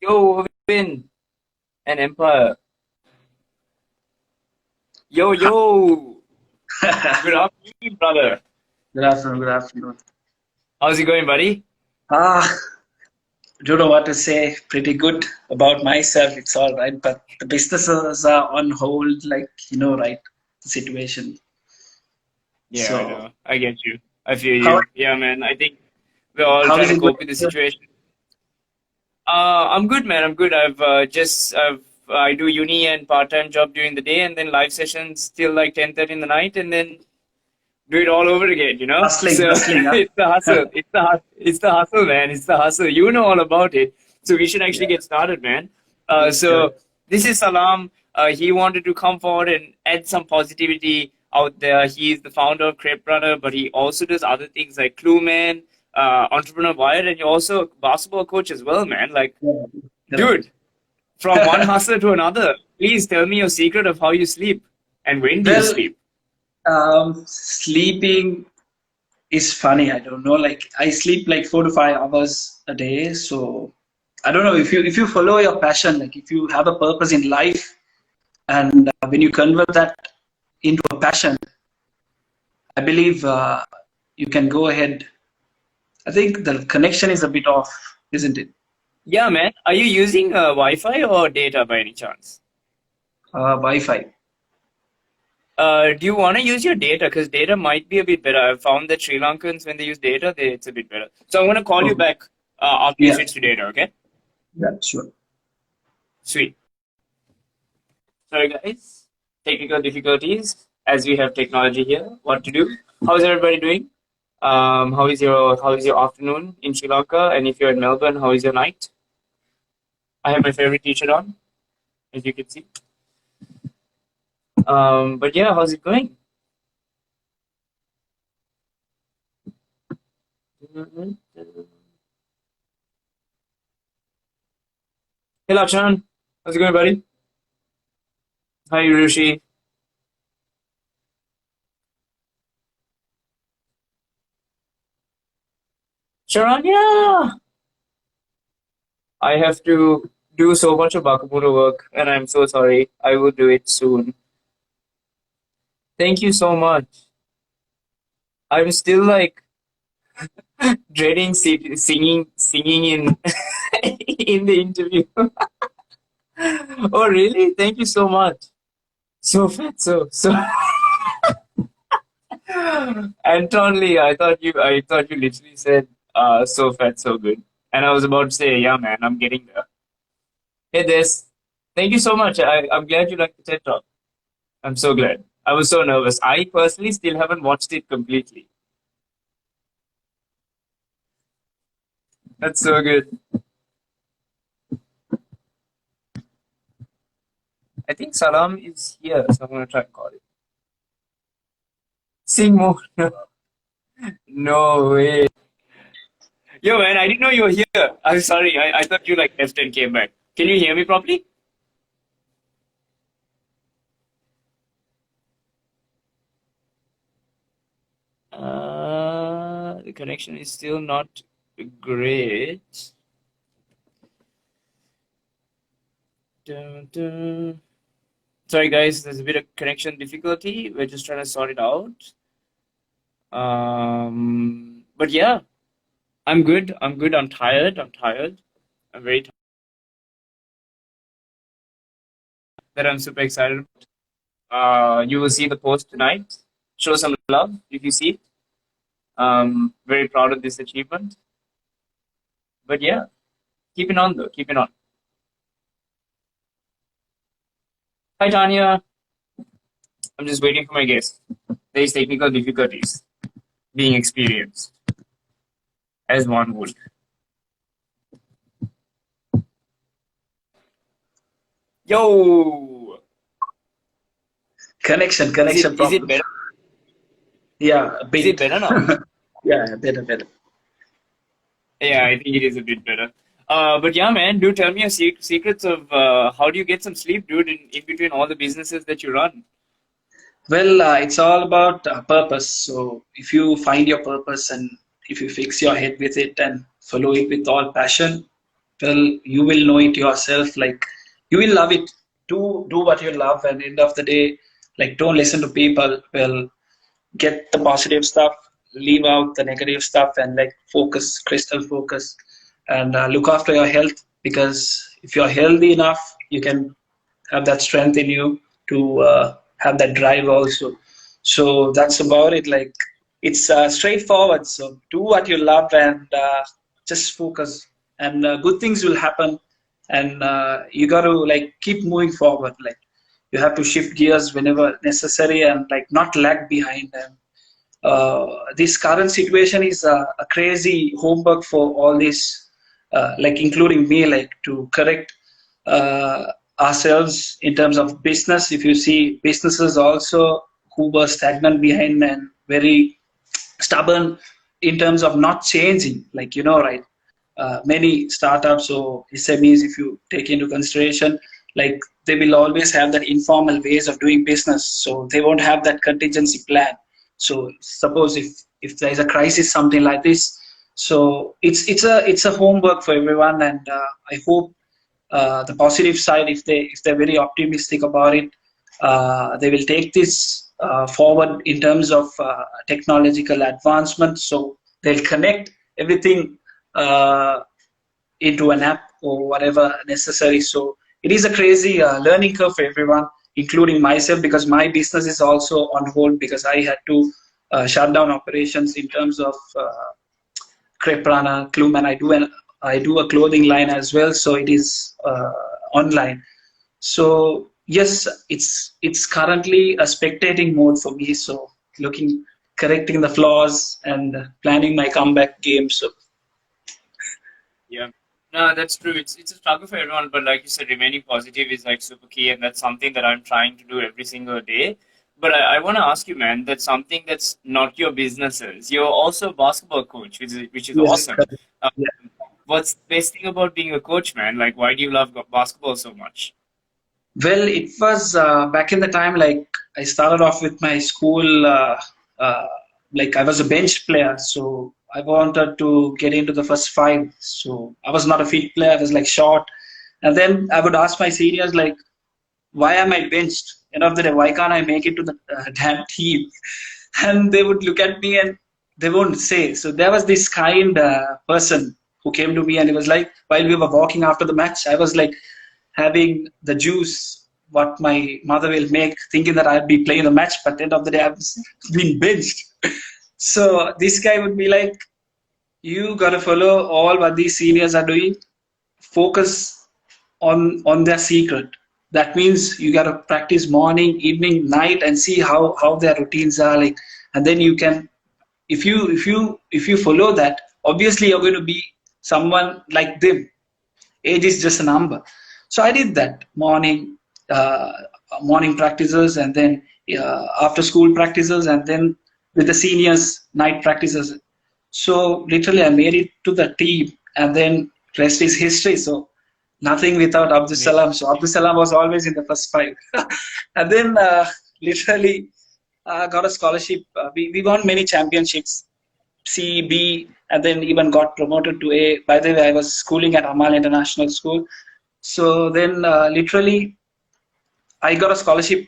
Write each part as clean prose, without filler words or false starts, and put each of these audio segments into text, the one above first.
Yo, Vin and Empire. Yo, yo. Good afternoon, brother. Good afternoon, good afternoon. How's it going, buddy? Ah, don't know what to say. Pretty good about myself. It's all right, but the businesses are on hold, like right, the situation. Yeah, I So, know. I get you. I feel how you. Yeah, man. I think we're all how trying is to it cope with the going? situation. I'm good, man. I'm good. I do uni and part-time job during the day, and then live sessions till like 10:30 in the night, and then do it all over again, you know? Hustling, So hustling, huh? it's the hustle. It's the hustle, man. It's the hustle. You know all about it. So we should actually Yeah, get started, man. So correct. this is Salaam. He wanted to come forward and add some positivity out there. He is the founder of Crepe Runner, but he also does other things like Clueman, Entrepreneur Wired, and you're also a basketball coach as well, man. Like, Yeah, correct. dude, from one hustle to another, please tell me your secret of how you sleep and when do you Well, sleep? sleeping is funny. I don't know. Like I sleep like 4 to 5 hours a day. So I don't know if you follow your passion, like if you have a purpose in life, and when you convert that into a passion, I believe you can go ahead. I think the connection is a bit off, isn't it? Yeah, man. Are you using Wi-Fi or data by any chance? Wi-Fi. Do you want to use your data? Because data might be a bit better. I've found that Sri Lankans, when they use data, it's a bit better. So I'm going to call you Okay. back after you Yeah. switch to data, okay? Yeah. Sure. Sweet. Sorry, guys. Technical difficulties, as we have technology here. What to do? How's everybody doing? How is your afternoon in Sri Lanka? And if you're in Melbourne, how is your night? I have my favorite t-shirt on, as you can see. But yeah, how's it going? Hey, Lachan. How's it going, buddy? Hi, Rishi. Sharanya! I have to do so much of Bakabudo work, and I'm so sorry. I will do it soon. Thank you so much. I'm still like dreading singing in in the interview. Oh, really? Thank you so much. So fat, so. Anton Lee, I thought you literally said, so fat, so good, and I was about to say, yeah, man, I'm getting there. Hey, this. Thank you so much. I'm glad you liked the TED Talk. I'm so glad. I was so nervous. I personally still haven't watched it completely. That's so good. I think Salam is here, so I'm gonna try and call it. Sing more. No way. Yo, man, I didn't know you were here. I'm sorry. I thought you like left and came back. Can you hear me properly? The connection is still not great. Dun, dun. Sorry, guys. There's a bit of connection difficulty. We're just trying to sort it out. But yeah, I'm good. I'm good. I'm tired. I'm tired. I'm very tired. That I'm super excited. You will see the post tonight. Show some love if you see it. Very proud of this achievement. But yeah, keep it on though. Keep it on. Hi Tanya. I'm just waiting for my guest. There is technical difficulties being experienced, as one would. Yo, Connection, is it connection is it problem. better? Yeah, a Is it bit. better now? Yeah, better, better. Yeah, I think it is a bit better. But yeah, man, do tell me your secrets of how do you get some sleep, dude, in between all the businesses that you run. Well, it's all about purpose. So if you find your purpose and if you fix your head with it and follow it with all passion, well, you will know it yourself. Like you will love it. Do what you love, and end of the day, like don't listen to people. Well, get the positive stuff, leave out the negative stuff, and like focus, crystal focus, and look after your health. Because if you're healthy enough, you can have that strength in you to have that drive also. So that's about it. Like it's straightforward. So do what you love and just focus, and good things will happen. And you got to like keep moving forward. Like you have to shift gears whenever necessary, and like not lag behind. And this current situation is a crazy homework for all this, like including me, like to correct uh, ourselves in terms of business. If you see businesses also who were stagnant behind and very stubborn in terms of not changing, like right, many startups or SMEs, if you take into consideration, like they will always have that informal ways of doing business, so they won't have that contingency plan. So suppose if there is a crisis, something like this, so it's a homework for everyone. And I hope the positive side, if they're very optimistic about it, they will take this forward in terms of technological advancement. So they'll connect everything uh, into an app or whatever necessary. So it is a crazy learning curve for everyone, including myself, because my business is also on hold because I had to shut down operations in terms of Creprana, Clum, and I do a clothing line as well. So it is online. So yes, it's currently a spectating mode for me. So looking, correcting the flaws and planning my comeback game. So Yeah. No, that's true. It's a struggle for everyone, but like you said, remaining positive is like super key, and that's something that I'm trying to do every single day. But I want to ask you, man, that's something that's not your businesses. You're also a basketball coach, which is yes, awesome. correct. Uh, Yeah. what's the best thing about being a coach, man? Like, why do you love basketball so much? Well, it was back in the time. Like I started off with my school. Uh, like I was a bench player, so I wanted to get into the first five. So I was not a fit player. I was like short, and then I would ask my seniors like, "Why am I benched? End of the day, why can't I make it to the damn team?" And they would look at me and they won't say. So there was this kind person who came to me and he was like, while we were walking after the match, I was like having the juice what my mother will make, thinking that I'd be playing the match, but at the end of the day, I've been benched. So this guy would be like, you gotta follow all what these seniors are doing, focus on their secret. That means you gotta practice morning, evening, night, and see how their routines are like, and then you can, if you follow that, obviously you're going to be someone like them. Age is just a number. So I did that uh, morning practices, and then after school practices, and then with the seniors night practices. So literally I made it to the team, and then rest is history. So nothing without Abdus Amazing. Salam. So Abdus Salam was always in the first five. And then literally got a scholarship. We won many championships, C, B, and then even got promoted to A. By the way, I was schooling at Amal International School. So then literally I got a scholarship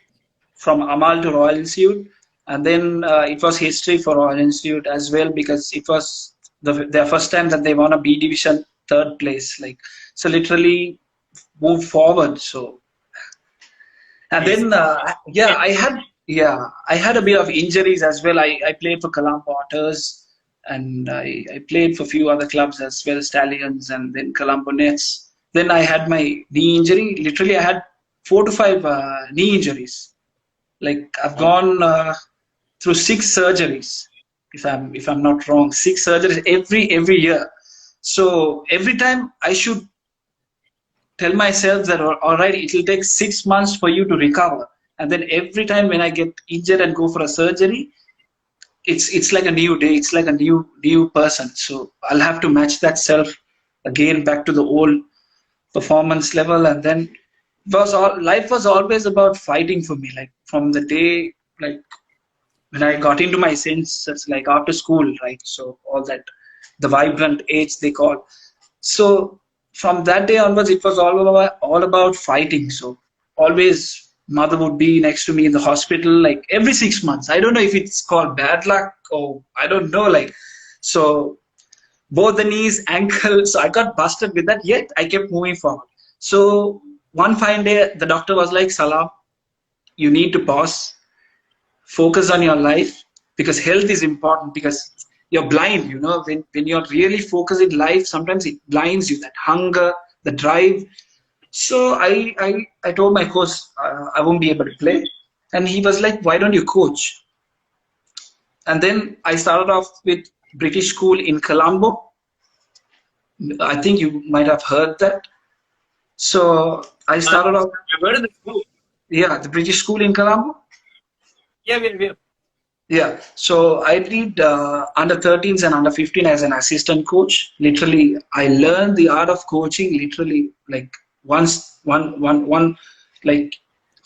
from Amal to Royal Institute. And then it was history for Royal Institute as well, because it was their first time that they won a B division third place. Like, so literally moved forward. So and then Amazing. I had a bit of injuries as well. I played for Colombo Otters, and I played for a few other clubs as well, Stallions and then Colombo Nets. Then I had my knee injury. Literally, I had 4 to 5 knee injuries. Like I've Oh, gone through 6 surgeries, if I'm not wrong, 6 surgeries every year. So every time I should tell myself that all right, it will take 6 months for you to recover. And then every time when I get injured and go for a surgery, it's like a new day. It's like a new person. So I'll have to match that self again back to the old performance level. And then life was always about fighting for me. Like from the day, like when I got into my senses, like after school, right? So all that, the vibrant age they call. So from that day onwards, it was all about fighting. So always mother would be next to me in the hospital, like every 6 months. I don't know if it's called bad luck or I don't know, like so both the knees, ankle. So I got busted with that. Yet I kept moving forward. So one fine day, the doctor was like, "Salaam, you need to pause, focus on your life because health is important because you're blind, when you're really focused in life, sometimes it blinds you, that hunger, the drive." So I told my coach I won't be able to play, and he was like, "Why don't you coach?" And then I started off with British school in Colombo. I think you might have heard that. So I started off, I've heard of the school. yeah, the British school in Colombo. Yeah, yeah. Yeah, so I did under 13s and under 15 as an assistant coach. Literally, I learned the art of coaching. Literally, like one, like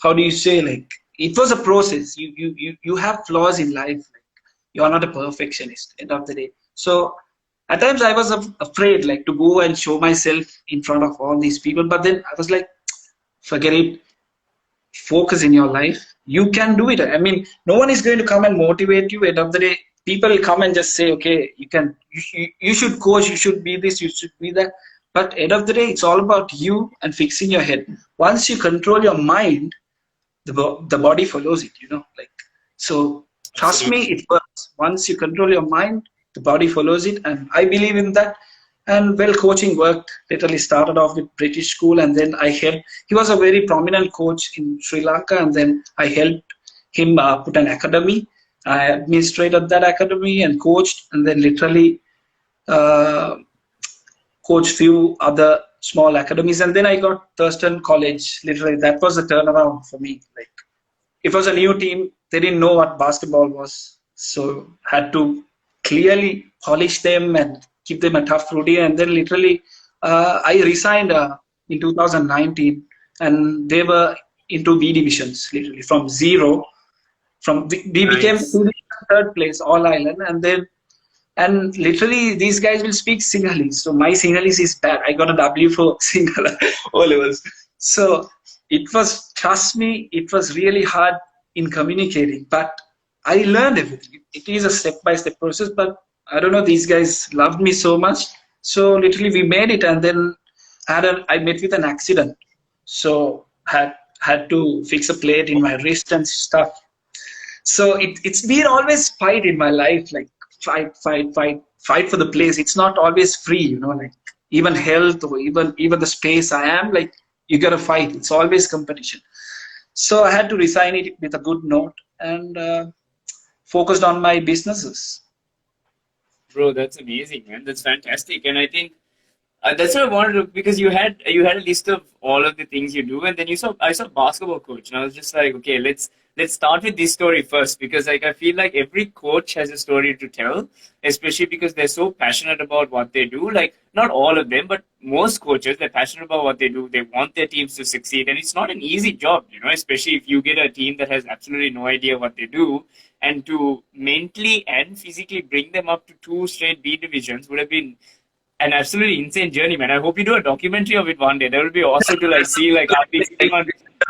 how do you say? Like it was a process. You have flaws in life. Like, you are not a perfectionist. End of the day, so at times I was afraid, like to go and show myself in front of all these people. But then I was like, forget it, focus in your life, you can do it. I mean, no one is going to come and motivate you. End of the day, people come and just say, okay, you should coach, you should be this, you should be that. But end of the day, it's all about you and fixing your head. Once you control your mind, the body follows it, like. So trust me, Absolutely. it works. Once you control your mind, the body follows it, and I believe in that. And well, coaching worked. Literally started off with British school, and then I helped. He was a very prominent coach in Sri Lanka, and then I helped him put an academy. I administrated that academy and coached, and then literally uh, coached few other small academies, and then I got Thurston College. Literally, that was a turnaround for me. Like, it was a new team. They didn't know what basketball was, so had to clearly polish them and give them a tough routine. And then literally, I resigned in 2019, and they were into B divisions, literally from zero. From we became Nice. third place, all island, and literally these guys will speak Sinhalese. So my Sinhalese is bad. I got a W for Sinhala O levels. So it was, trust me, it was really hard in communicating, but I learned everything. It is a step by step process, but I don't know, these guys loved me so much. So literally we made it, and then I met with an accident. So had to fix a plate in my wrist and stuff. So it's been always fight in my life, like fight for the place. It's not always free, like even health or even the space I am, like you gotta fight. It's always competition. So I had to resign it with a good note, and focused on my businesses. Bro, that's amazing, man. That's fantastic. And I think that's what I wanted to, because you had a list of all of the things you do, and then I saw basketball coach, and I was just like, okay, let's start with this story first, because like I feel like every coach has a story to tell, especially because they're so passionate about what they do. Like not all of them, but most coaches, they're passionate about what they do. They want their teams to succeed, and it's not an easy job, especially if you get a team that has absolutely no idea what they do, and to mentally and physically bring them up to two straight B divisions would have been an absolutely insane journey, man. I hope you do a documentary of it one day. That would be awesome to like see like Abdi sitting on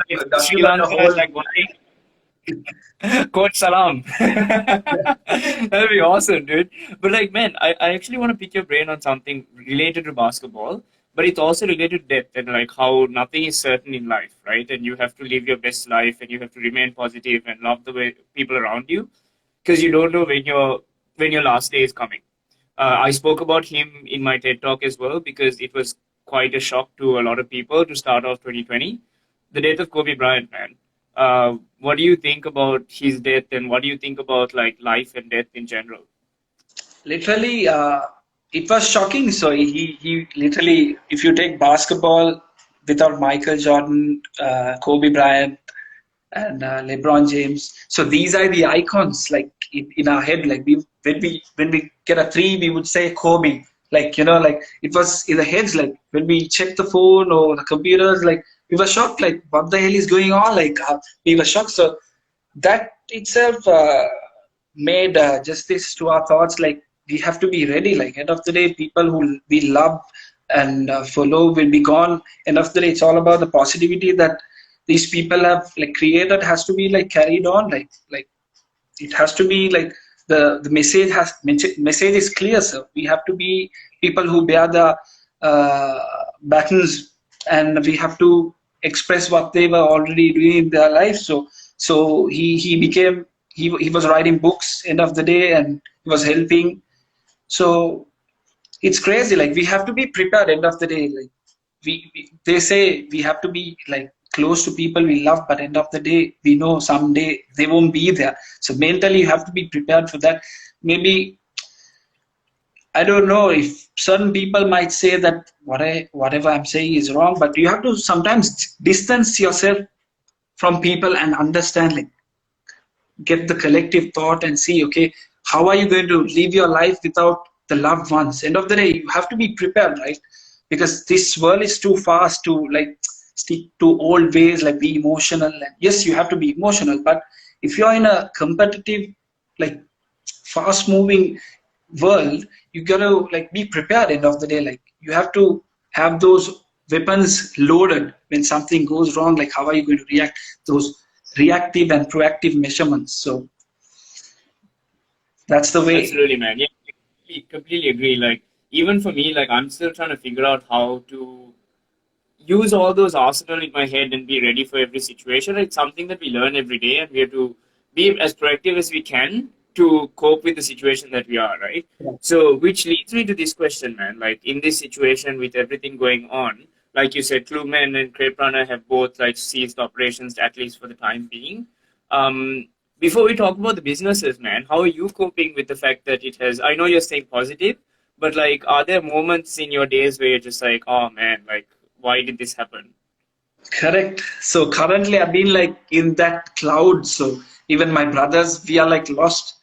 in Sri Document the Lanka and whole. like watching Coach Salaam. That'd be awesome, dude. But like, man, I actually want to pick your brain on something related to basketball, but it's also related to death and like how nothing is certain in life, right? And you have to live your best life, and you have to remain positive and love the way people around you, because you don't know when your last day is coming. I spoke about him in my TED talk as well, because it was quite a shock to a lot of people to start off 2020. The death of Kobe Bryant, man. What do you think about his death, and what do you think about like life and death in general? Literally, it was shocking. So he literally, if you take basketball without Michael Jordan, Kobe Bryant, and LeBron James. So these are the icons, like in our head. Like when we get a three, we would say Kobe. Like like it was in the heads. Like when we check the phone or the computers, like we were shocked. Like what the hell is going on? Like we were shocked. So that itself made justice to our thoughts. Like we have to be ready. Like end of the day, people who we love and follow will be gone. End of the day, it's all about the positivity that these people have like created has to be like carried on. Like it has to be like the message is clear, sir. We have to be people who bear the battens, and we have to express what they were already doing in their life. So he was writing books end of the day, and he was helping. So it's crazy, like we have to be prepared end of the day. Like they say we have to be like close to people we love, but end of the day we know someday they won't be there. So mentally you have to be prepared for that. Maybe I don't know if certain people might say that whatever I'm saying is wrong, but you have to sometimes distance yourself from people and understand, like get the collective thought and see, okay, how are you going to live your life without the loved ones? End of the day, you have to be prepared, right? Because this world is too fast to like stick to old ways, like be emotional. And yes, you have to be emotional, but if you're in a competitive, like fast moving world, you gotta like be prepared. End of the day, like you have to have those weapons loaded when something goes wrong. Like how are you going to react? Those reactive and proactive measurements. So that's the way. Absolutely, man. Yeah, completely agree. Like, even for me, like, I'm still trying to figure out how to use all those arsenal in my head and be ready for every situation. It's something that we learn every day, and we have to be as proactive as we can to cope with the situation that we are, right? So, which leads me to this question, man. Like, in this situation with everything going on, like you said, Kluman and Crepe Runner have both like ceased operations at least for the time being. Um, Before we talk about the businesses, man, how are you coping with the fact that it has? I know you're staying positive, but like, are there moments in your days where you're just like, oh man, like, why did this happen? Correct. So currently I've been like in that cloud. So even my brothers, we are like lost.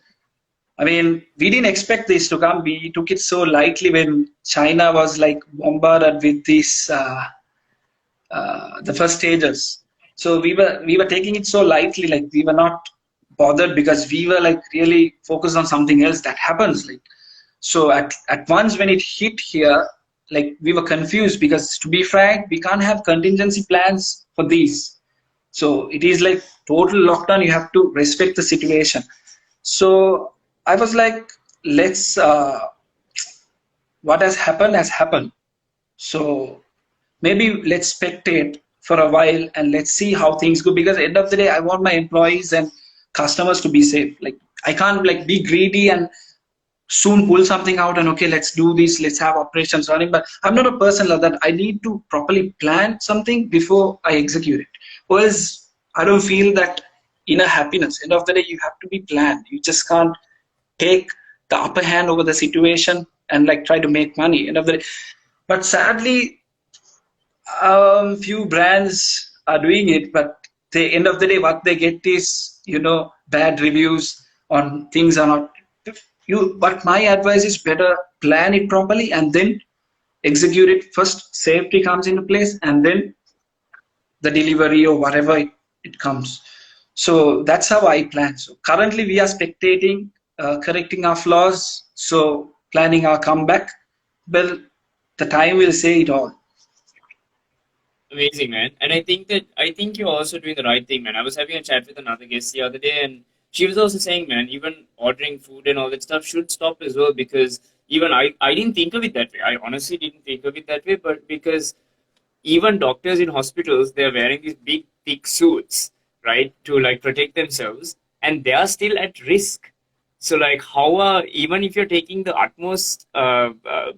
I mean, we didn't expect this to come. We took it so lightly when China was like bombarded with this the first stages. So we were taking it so lightly, like we were not bothered because we were like really focused on something else that happens. Like so at once when it hit here, like we were confused because to be frank, we can't have contingency plans for these. So it is like total lockdown. You have to respect the situation. So I was like, let's what has happened. So maybe let's spectate for a while and let's see how things go, because at the end of the day I want my employees and customers to be safe. Like I can't like be greedy and soon pull something out and okay, let's do this, let's have operations running. But I'm not a person like that. I need to properly plan something before I execute it, or else I don't feel that inner happiness. End of the day, you have to be planned. You just can't take the upper hand over the situation and like try to make money. End of the day. But sadly, few brands are doing it, but the end of the day, what they get is, you know, bad reviews on things are not you. But my advice is better plan it properly and then execute it. First safety comes into place and then the delivery or whatever it comes. So that's how I plan. So currently we are spectating, correcting our flaws, so planning our comeback. Well, the time will say it all. Amazing, man. And I think you're also doing the right thing, man. I was having a chat with another guest the other day, and she was also saying, man, even ordering food and all that stuff should stop as well, because even I didn't think of it that way. I honestly didn't think of it that way, but because even doctors in hospitals, they're wearing these big thick suits, right, to like protect themselves, and they are still at risk. So like, how are, even if you're taking the utmost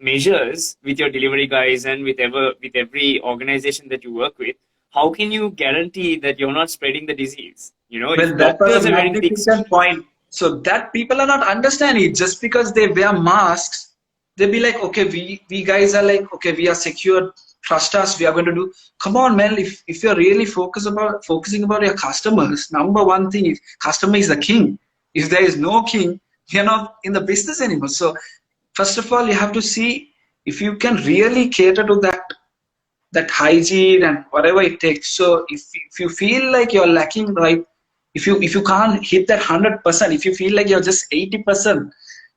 measures with your delivery guys and with every organization that you work with, how can you guarantee that you're not spreading the disease? You know, if Well, that was a doctors are wearing thick magnificent suits. point. So that people are not understanding it. Just because they wear masks, they'll be like, okay, we guys are like, okay, we are secure. Trust us, we are going to do. Come on, man. If you're really focusing about your customers, number one thing is customer is the king. If there is no king, you're not in the business anymore. So first of all, you have to see if you can really cater to that hygiene and whatever it takes. So if you feel like you're lacking, right, if you can't hit that 100%, if you feel like you're just 80%,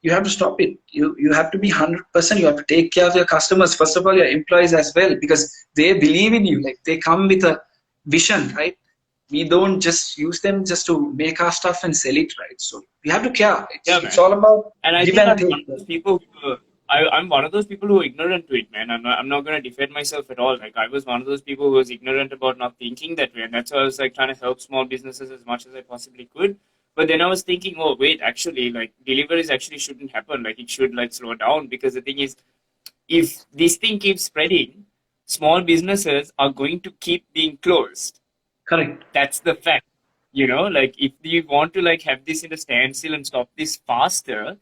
you have to stop it. You have to be 100%. You have to take care of your customers. First of all, your employees as well, because they believe in you. Like they come with a vision, right? We don't just use them just to make our stuff and sell it, right? So we have to care. Yeah, It's man. all about And I give think and I'm one take. of those people who, I'm one of those people who are ignorant to it, man. I'm not going to defend myself at all. Like, I was one of those people who was ignorant about not thinking that way. And that's why I was like trying to help small businesses as much as I possibly could. But then I was thinking, oh, wait, actually, like, deliveries actually shouldn't happen. Like, it should, like, slow down. Because the thing is, if this thing keeps spreading, small businesses are going to keep being closed. Correct. That's the fact. Like, if you want to, like, have this in a standstill and stop this faster,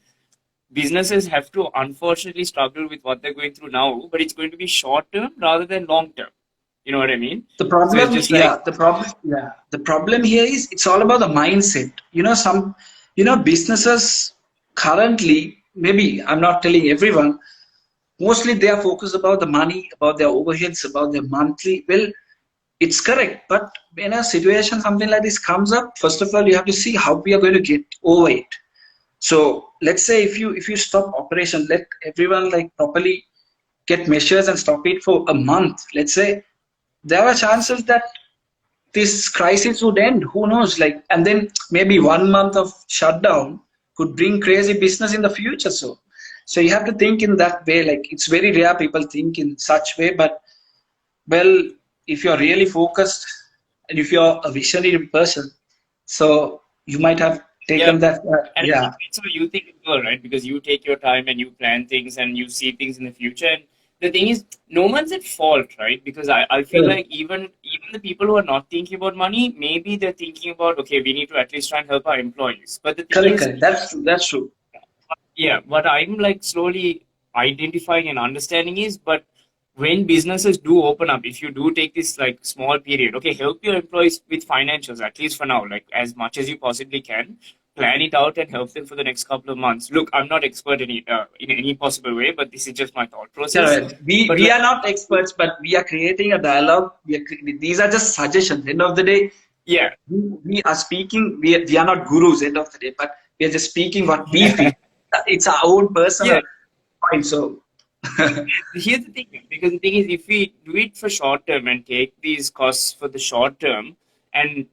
businesses have to unfortunately struggle with what they're going through now, but it's going to be short term rather than long term. You know what I mean? The So it's problem, just like, the problem here is it's all about the mindset. Businesses currently, maybe I'm not telling everyone, mostly they are focused about the money, about their overheads, about their monthly. Well, it's correct, but when a situation something like this comes up, first of all, you have to see how we are going to get over it. So let's say if you stop operation, let everyone like properly get measures and stop it for a month. Let's say there are chances that this crisis would end. Who knows? Like, and then maybe 1 month of shutdown could bring crazy business in the future. So you have to think in that way. Like, it's very rare people think in such way, but well, if you're really focused and if you're a visionary person, so you might have yeah. taken that. And I Yeah, think it's what you think as well, right? Because you take your time and you plan things and you see things in the future. And the thing is, no one's at fault, right? Because I feel correct, like even the people who are not thinking about money, maybe they're thinking about, okay, we need to at least try and help our employees. But the thing correct, is, correct. That's true. That's true. yeah, what I'm like slowly identifying and understanding is, but when businesses do open up, if you do take this like small period, okay, help your employees with financials, at least for now, like as much as you possibly can, plan it out and help them for the next couple of months. Look, I'm not expert in any possible way, but this is just my thought process. Correct. We But we like, are not experts, but we are creating a dialogue. These are just suggestions. End of the day, yeah, we are speaking. We are not gurus. End of the day, but we are just speaking what we feel. It's our own personal yeah. point. So Here's the thing, because the thing is, if we do it for short term and take these costs for the short term, and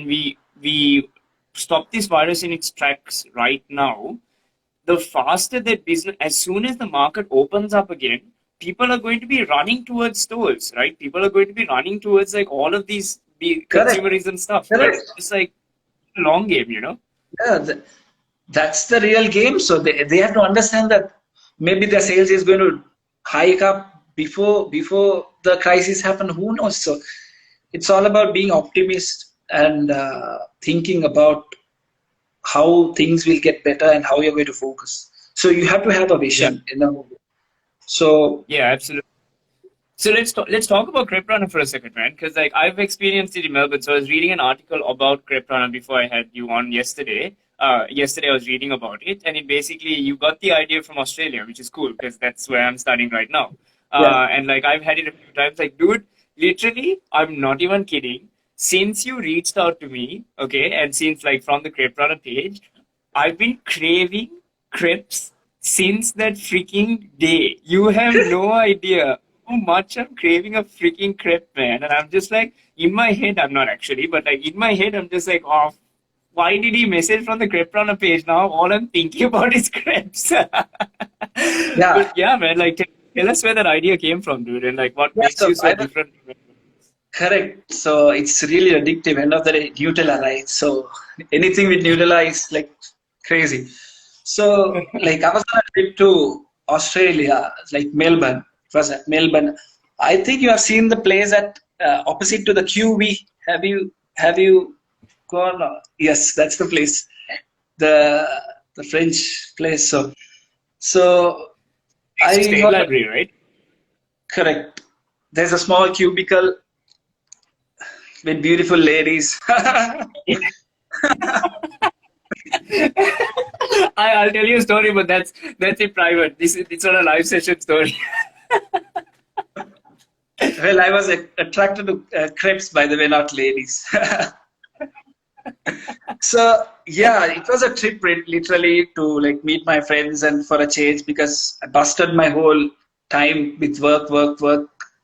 we stop this virus in its tracks right now, the faster that business, as soon as the market opens up again, people are going to be running towards stores, right? People are going to be running towards like all of these the correct, consumerism stuff, but correct. it's like a long game. Yeah, that's the real game. So they have to understand that maybe their sales is going to hike up before the crisis happen. Who knows? So it's all about being optimist and thinking about how things will get better and how you're going to focus. So you have to have a Yeah, vision in the movie. So yeah, absolutely. So let's talk about Crepe Runner for a second, man. Because like I've experienced it in Melbourne. So I was reading an article about Crepe Runner before I had you on yesterday. Yesterday I was reading about it, and it basically you got the idea from Australia, which is cool because that's where I'm studying right now. yeah, And like I've had it a few times. Like, dude, literally, I'm not even kidding. Since you reached out to me, okay, and since like from the Crepe Runner page, I've been craving crepes since that freaking day. You have no idea how much I'm craving a freaking crepe, man. And I'm just like, in my head, I'm not actually, but like in my head, I'm just like, oh, why did he message from the crepe runner page now? All I'm thinking about is crepes. yeah, But yeah, man, like tell us where that idea came from, dude, and like what yeah. makes So you so I was different. correct. So it's really addictive. End of the day, Nutella, right? So anything with Nutella is like crazy. So like I was on a trip to Australia, like Melbourne. It was at Melbourne. I think you have seen the place at opposite to the QV. Have you gone? Yes, that's the place. The the French place. So It's a I state got library, right? correct. There's a small cubicle with beautiful ladies. I'll tell you a story, but that's in private. It's not a live session story. Well, I was attracted to crepes, by the way, not ladies. So yeah, it was a trip literally to like meet my friends and for a change because I busted my whole time with work,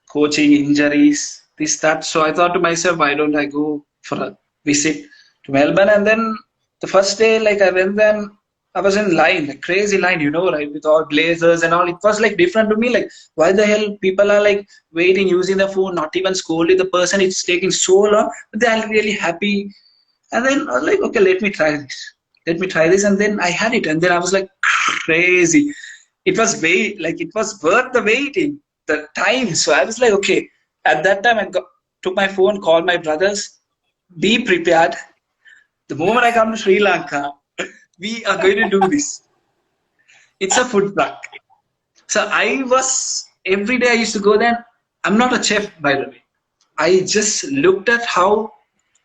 coaching, injuries, this, that. So I thought to myself, why don't I go for a visit to Melbourne? And then the first day, like I went there, and I was in line, like crazy line, right, with all blazers and all. It was like different to me. Like, why the hell people are like waiting, using the phone, not even scolding the person. It's taking so long, but they are really happy. And then I was like, okay, let me try this. Let me try this. And then I had it. And then I was like, crazy. It was it was worth the waiting, the time. So I was like, okay. At that time, took my phone, called my brothers, be prepared. The moment I come to Sri Lanka, we are going to do this. It's a food truck. So every day I used to go there. I'm not a chef, by the way. I just looked at how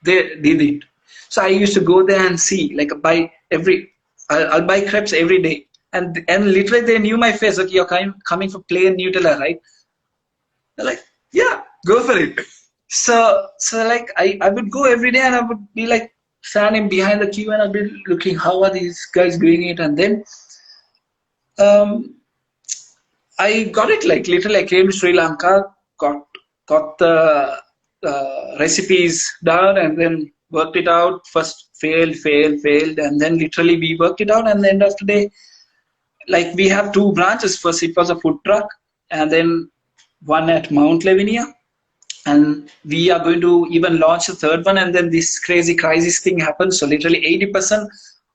they did it. So I used to go there and see, like I'll buy crepes every day. And literally they knew my face. Okay, you're coming for plain Nutella, right? They're like, yeah, go for it. So like I would go every day and I would be like standing behind the queue and I'd be looking, how are these guys doing it? And then um, I got it, like literally I came to Sri Lanka, got the recipes down and then worked it out. First failed, and then literally we worked it out. And the end of the day, like we have two branches. First it was a food truck, and then one at Mount Lavinia, and we are going to even launch a third one. And then this crazy crisis thing happened. So literally 80%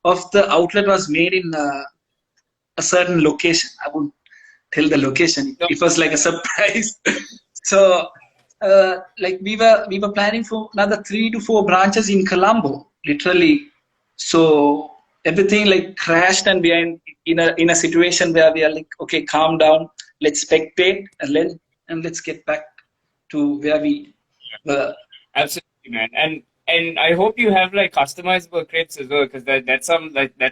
of the outlet was made in a certain location. I won't tell the location. It was like a surprise. So like we were planning for another 3 to 4 branches in Colombo, literally. So everything like crashed, and we are in a situation where we are like, okay, calm down, let's spectate, and let's get back to where we were. Absolutely, man. And I hope you have like customizable crepes as well, because that's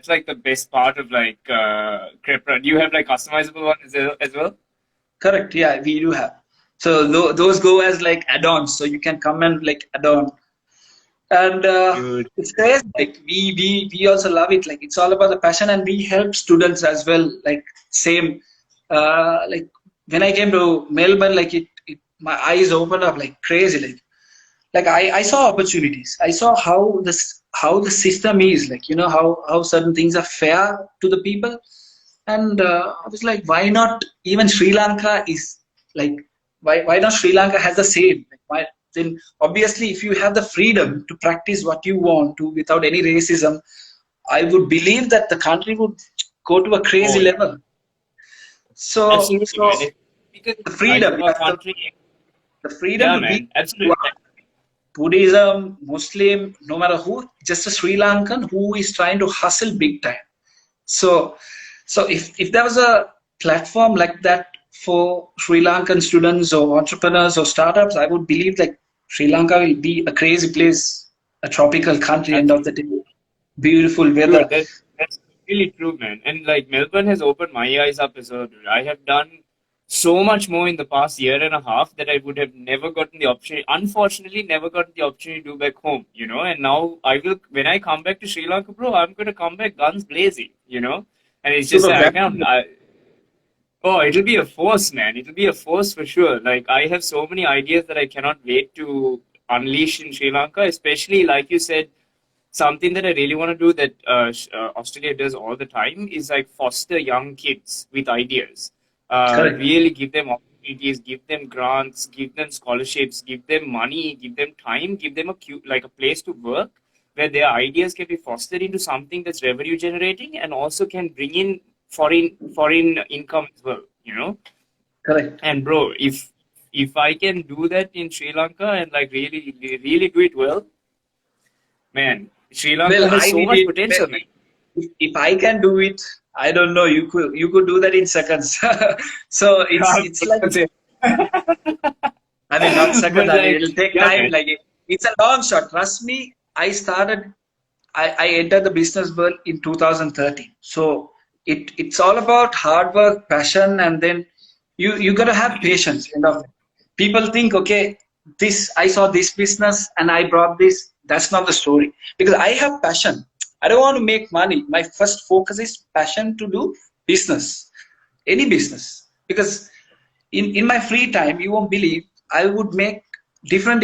like the best part of like crepe. Do you have like customizable ones as well? Correct. Yeah, we do have. So those go as like add-ons, so you can come and like add-on. And Dude. it's great. Like we also love it. Like it's all about the passion, and we help students as well. Like same. Like when I came to Melbourne, like my eyes opened up like crazy. Like I saw opportunities. I saw how the system is. Like how certain things are fair to the people. And I was like, why not even Sri Lanka is like, why not Sri Lanka has the same? Like, why, then obviously if you have the freedom to practice what you want to without any racism, I would believe that the country would go to a crazy Oh, yeah. level. So, Absolutely, so man. Because the I freedom, know a yeah, country. the freedom Yeah, to be man. Absolutely. Buddhism, Muslim, no matter who, just a Sri Lankan who is trying to hustle big time. So, so if there was a platform like that for Sri Lankan students or entrepreneurs or startups, I would believe like Sri Lanka will be a crazy place, a tropical country, end of the Absolutely. day, beautiful Dude, weather. that's really true, man. And like Melbourne has opened my eyes up as well, dude. I have done so much more in the past year and a half that I would have never gotten the opportunity. Unfortunately, never gotten the opportunity to do back home, And now I will, when I come back to Sri Lanka, bro, I'm gonna come back guns blazing. And it's just Super that I can't. valuable. Oh, it'll be a force, man. It'll be a force for sure. Like I have so many ideas that I cannot wait to unleash in Sri Lanka, especially like you said, something that I really want to do that Australia does all the time is like foster young kids with ideas. Correct. Really give them opportunities, give them grants, give them scholarships, give them money, give them time, give them like a place to work where their ideas can be fostered into something that's revenue generating and also can bring in foreign income as well. Correct. And bro, if I can do that in Sri Lanka and like really really do it well, man, Sri Well, Lanka has I so did much it. potential, man. If I can do it, I don't know. You could do that in seconds. So it's like, That's it. I mean, not seconds. But I mean, like, it'll take yeah, time. man. Like it's a long shot. Trust me. I entered the business world in 2013. So it's all about hard work, passion, and then you gotta have patience. People think, okay, this I saw this business and I brought this. That's not the story. Because I have passion. I don't want to make money. My first focus is passion to do business, any business. Because in my free time, you won't believe, I would make different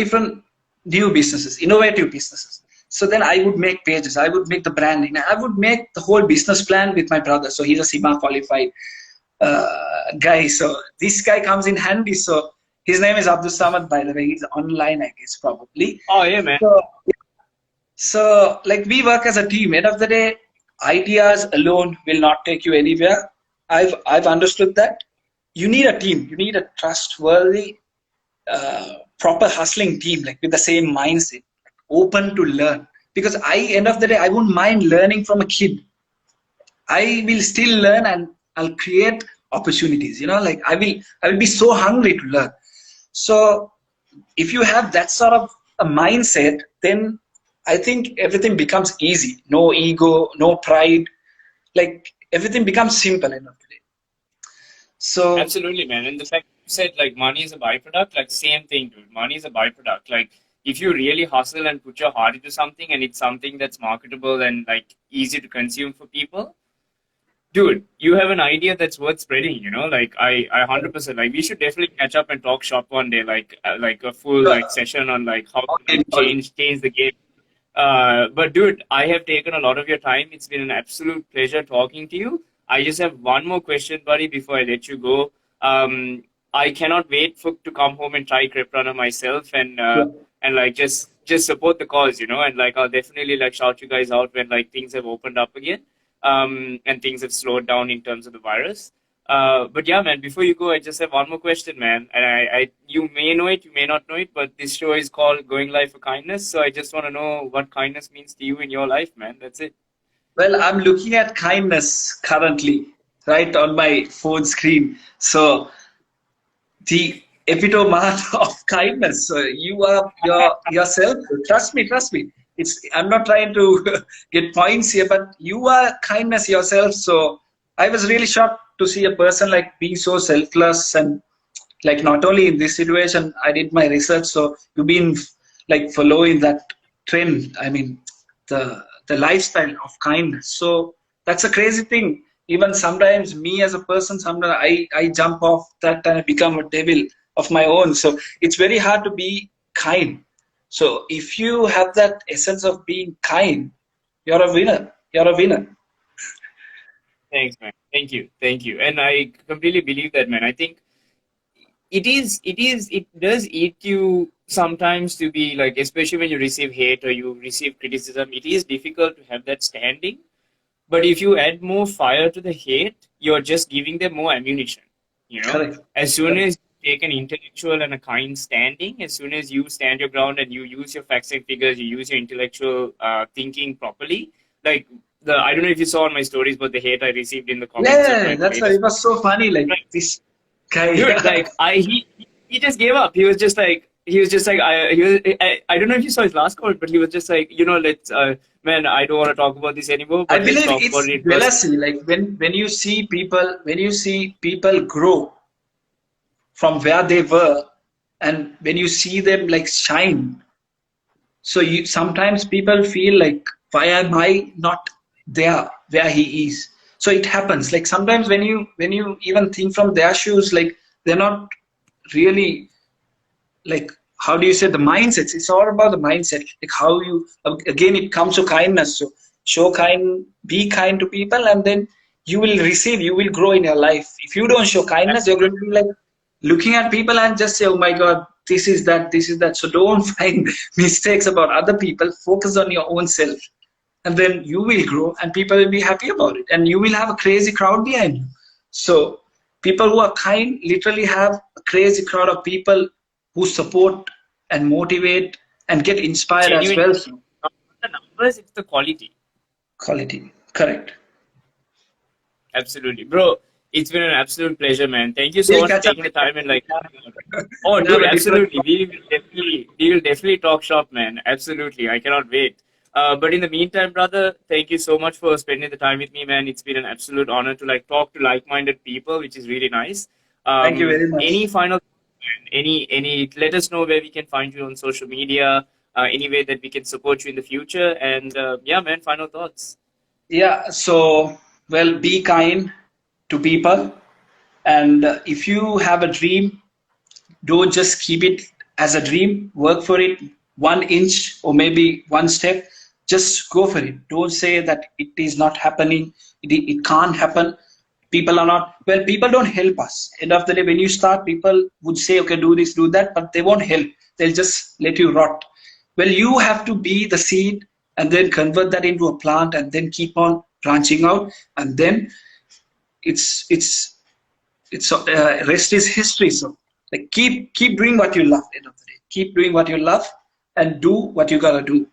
new businesses, innovative businesses. So then I would make pages, I would make the branding, I would make the whole business plan with my brother. So he's a SEMA qualified guy. So this guy comes in handy. So his name is Abdus, by the way. He's online, I guess, probably. Oh yeah, man. So like we work as a team. End of the day, ideas alone will not take you anywhere. I've understood that. You need a team. You need a trustworthy, proper hustling team, like with the same mindset, open to learn. Because end of the day, I won't mind learning from a kid. I will still learn and I'll create opportunities. Like I will be so hungry to learn. So if you have that sort of a mindset, then I think everything becomes easy. No ego, no pride. Like everything becomes simple end of the day. So Absolutely, man. And the fact you said like money is a byproduct, like same thing, dude. Money is a byproduct. Like if you really hustle and put your heart into something and it's something that's marketable and like easy to consume for people, dude, you have an idea that's worth spreading, like I 100%, like we should definitely catch up and talk shop one day, like a full like session on like how to like, change the game. But dude, I have taken a lot of your time. It's been an absolute pleasure talking to you. I just have one more question, buddy, before I let you go. I cannot wait to come home and try Crep Runner myself and like just support the cause, and like I'll definitely like shout you guys out when like things have opened up again. And things have slowed down in terms of the virus. But yeah, man, before you go, I just have one more question, man. And you may know it, you may not know it, but this show is called Going Live for Kindness. So I just want to know what kindness means to you in your life, man. That's it. Well, I'm looking at kindness currently, right on my phone screen. So the epitome of kindness. So you are yourself. Trust me. I'm not trying to get points here, but you are kindness yourself. So I was really shocked to see a person like being so selfless and like not only in this situation. I did my research, so you've been like following that trend. I mean, the lifestyle of kindness. So that's a crazy thing. Even sometimes me as a person, sometimes I jump off that and I become a devil of my own. So it's very hard to be kind. So if you have that essence of being kind, you're a winner. You're a winner. Thanks, man. Thank you. And I completely believe that, man. I think it does eat you sometimes to be like, especially when you receive hate or you receive criticism, it is difficult to have that standing. But if you add more fire to the hate, you're just giving them more ammunition. Correct. As soon as you take an intellectual and a kind standing, as soon as you stand your ground and you use your facts and figures, you use your intellectual thinking properly, like I don't know if you saw on my stories, but the hate I received in the comments. Yeah, that's why it was so funny. Like this guy, dude, like he just gave up. He was just like I don't know if you saw his last comment, but he was just like, let's man, I don't want to talk about this anymore. But I believe it's jealousy. Like when you see people grow from where they were, and when you see them like shine, so sometimes people feel like, why am I not there where he is? So it happens. Like sometimes when you even think from their shoes, like they're not really like, how do you say, the mindsets. It's all about the mindset. Like how you, again, it comes to kindness. So be kind to people, and then you will receive, you will grow in your life. If you don't show kindness, you're going to be like looking at people and just say, oh my God, this is that. So don't find mistakes about other people. Focus on your own self. And then you will grow and people will be happy about it. And you will have a crazy crowd behind you. So people who are kind literally have a crazy crowd of people who support and motivate and get inspired as well. Not the numbers, it's the quality. Quality, correct. Absolutely. Bro, it's been an absolute pleasure, man. Thank you so much for taking the time and like. Oh, dude, absolutely. We will definitely talk shop, man. Absolutely. I cannot wait. But in the meantime, brother, thank you so much for spending the time with me, man. It's been an absolute honor to like talk to like-minded people, which is really nice. Thank you very much. Any final, let us know where we can find you on social media. any way that we can support you in the future. And yeah, man, final thoughts. Yeah, so, well, be kind to people. And if you have a dream, don't just keep it as a dream. Work for it 1 inch or maybe one step. Just go for it. Don't say that it is not happening. It can't happen. People are not, well, people don't help us. End of the day, when you start, people would say, okay, do this, do that, but they won't help. They'll just let you rot. Well, you have to be the seed and then convert that into a plant and then keep on branching out. And then it's rest is history. So like keep doing what you love. End of the day, keep doing what you love and do what you gotta do.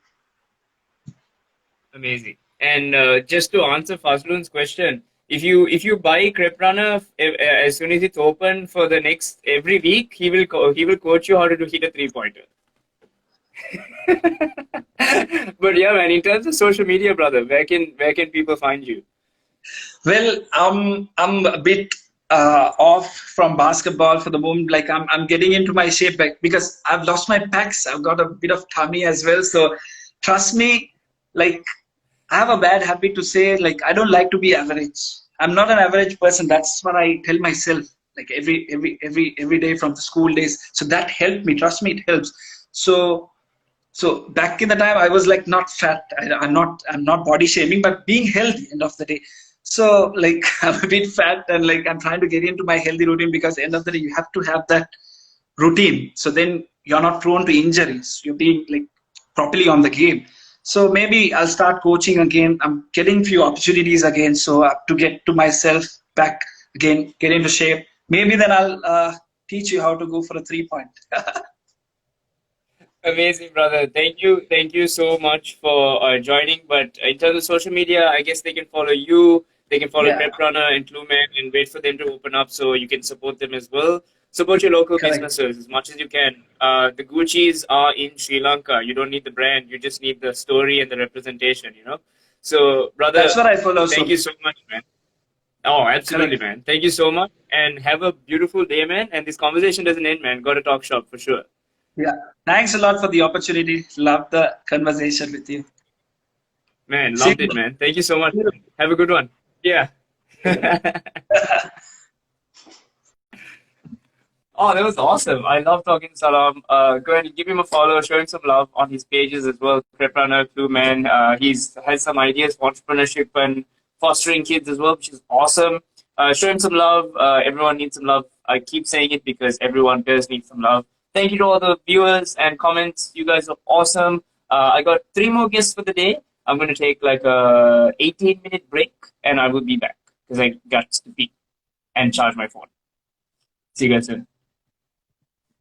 Amazing. And just to answer Fazlun's question, if you buy Crep Runner as soon as it's open for the next every week, he will coach you how to hit a 3-pointer. But yeah, man, in terms of social media, brother, where can people find you? Well, I'm a bit off from basketball for the moment. Like I'm getting into my shape back because I've lost my pecs. I've got a bit of tummy as well. So trust me, like I have a bad habit to say like I don't like to be average. I'm not an average person. That's what I tell myself like every day from the school days. So that helped me. Trust me, it helps. So back in the time, I was like not fat. I'm not body shaming, but being healthy. End of the day, so like I'm a bit fat and like I'm trying to get into my healthy routine because end of the day you have to have that routine. So then you're not prone to injuries. You're being like properly on the game. So maybe I'll start coaching again. I'm getting few opportunities again. So to get to myself back again, get into shape. Maybe then I'll teach you how to go for a 3-point. Amazing, brother. Thank you so much for joining. But in terms of social media, I guess they can follow you. They can follow Yeah, Crep Runner and Clueman and wait for them to open up so you can support them as well. Support your local correct. businesses as much as you can. The Gucci's are in Sri Lanka. You don't need the brand. You just need the story and the representation, you know? So, That's brother, what I follow. thank So you so much, man. Oh, absolutely, correct. man. Thank you so much. And have a beautiful day, man. And this conversation doesn't end, man. Got to talk shop for sure. Yeah. Thanks a lot for the opportunity. Love the conversation with you. Man, See loved it, man. Thank you so much. you. Have a good one. Yeah. Oh, that was awesome. I love talking to Salaam. Go ahead and give him a follow, show him some love on his pages as well. Prep Runner, Clue Man. He's has some ideas for entrepreneurship and fostering kids as well, which is awesome. Show him some love. Everyone needs some love. I keep saying it because everyone does need some love. Thank you to all the viewers and comments. You guys are awesome. I got 3 more guests for the day. I'm going to take like a 18-minute break and I will be back because I got to pee and charge my phone. See you guys soon.